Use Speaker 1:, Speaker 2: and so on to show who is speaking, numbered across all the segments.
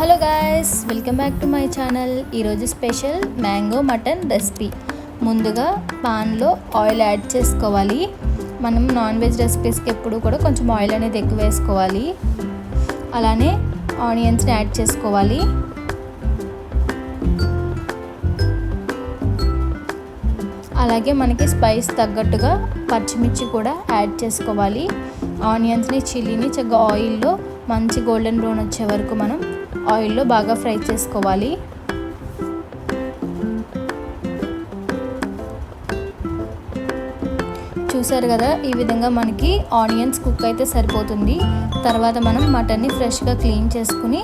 Speaker 1: Hello guys, welcome back to my channel. ఈరోజు special mango mutton recipe. ముందుగా పాన్లో oil add చేసుకోవాలి. మనం non veg రెసిపీస్కి ఎప్పుడు కూడా కొంచెం ఆయిల్ అనేది ఎక్కువ వేసుకోవాలి. అలానే ఆనియన్స్ని యాడ్ చేసుకోవాలి. అలాగే మనకి స్పైస్ తగ్గట్టుగా పచ్చిమిర్చి కూడా యాడ్ చేసుకోవాలి. ఆనియన్స్ని చిల్లీని చక్కగా ఆయిల్లో మంచి గోల్డెన్ బ్రౌన్ వచ్చే వరకు మనం ఆయిల్లో బాగా ఫ్రై చేసుకోవాలి. చూసారు కదా, ఈ విధంగా మనకి ఆనియన్స్ కుక్ అయితే సరిపోతుంది. తర్వాత మనం మటన్ని ఫ్రెష్గా క్లీన్ చేసుకుని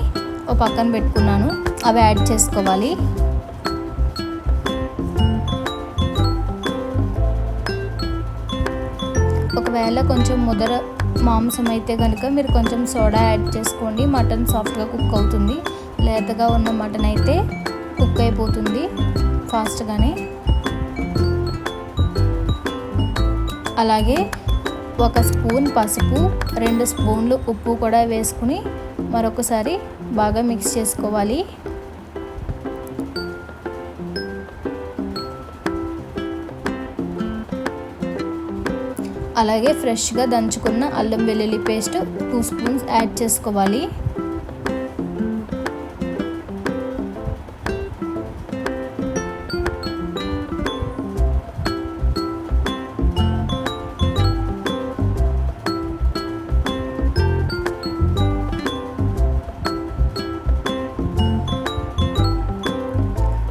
Speaker 1: ఒక పక్కన పెట్టుకున్నాను, అవి యాడ్ చేసుకోవాలి. ఒకవేళ కొంచెం ముదర మాంసం అయితే కనుక మీరు కొంచెం సోడా యాడ్ చేసుకోండి. మటన్ సాఫ్ట్గా కుక్ అవుతుంది. లేతగా ఉన్న మటన్ అయితే కుక్ అయిపోతుంది ఫాస్ట్గానే. అలాగే 1 స్పూన్ పసుపు, 2 స్పూన్లు ఉప్పు కూడా వేసుకుని మరొకసారి బాగా మిక్స్ చేసుకోవాలి. అలాగే ఫ్రెష్గా దంచుకున్న అల్లం వెల్లుల్లి పేస్ట్ 2 స్పూన్స్ యాడ్ చేసుకోవాలి.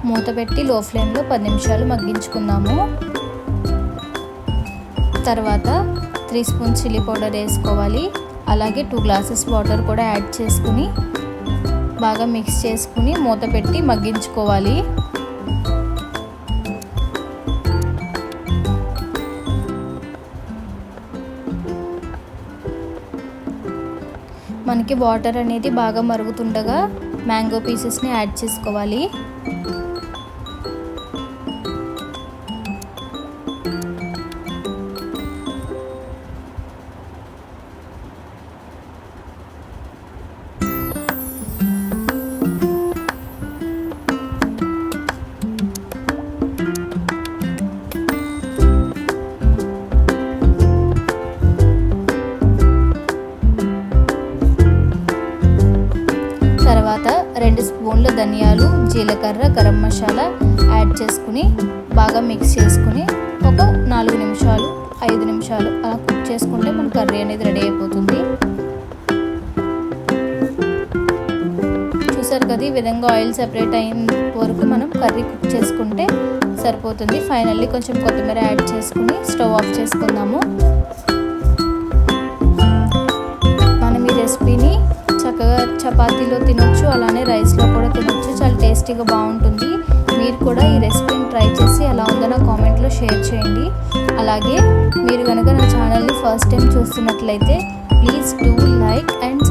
Speaker 1: మూత పెట్టి లో ఫ్లేమ్లో 10 నిమిషాలు మగ్గించుకుందాము. తర్వాత 3 స్పూన్స్ చిల్లీ పౌడర్ వేసుకోవాలి. అలాగే 2 గ్లాసెస్ వాటర్ కూడా యాడ్ చేసుకుని బాగా మిక్స్ చేసుకుని మూత పెట్టి మగ్గించుకోవాలి. మనకి వాటర్ అనేది బాగా మరుగుతుండగా మ్యాంగో పీసెస్ని యాడ్ చేసుకోవాలి. తర్వాత 2 స్పూన్ల ధనియాలు, జీలకర్ర, గరం మసాలా యాడ్ చేసుకుని బాగా మిక్స్ చేసుకుని ఒక 4 నిమిషాలు 5 నిమిషాలు అలా కుక్ చేసుకుంటే మన కర్రీ అనేది రెడీ అయిపోతుంది. చూసారు కదా, ఈ విధంగా ఆయిల్ సెపరేట్ అయిన వరకు మనం కర్రీ కుక్ చేసుకుంటే సరిపోతుంది. ఫైనల్లీ కొంచెం కొత్తిమీర యాడ్ చేసుకుని స్టవ్ ఆఫ్ చేసుకుందాము. మనం ఈ రెసిపీని చక్కగా చపాతీలో తినొచ్చు, అలానే రైస్లో కూడా తినొచ్చు. చాలా టేస్టీగా బాగుంటుంది. మీరు కూడా ఈ రెసిపీని ట్రై చేసి ఎలా ఉందో నా కామెంట్లో షేర్ చేయండి. అలాగే మీరు కనుక నా ఛానల్ని ఫస్ట్ టైం చూస్తున్నట్లయితే ప్లీజ్ డూ లైక్ అండ్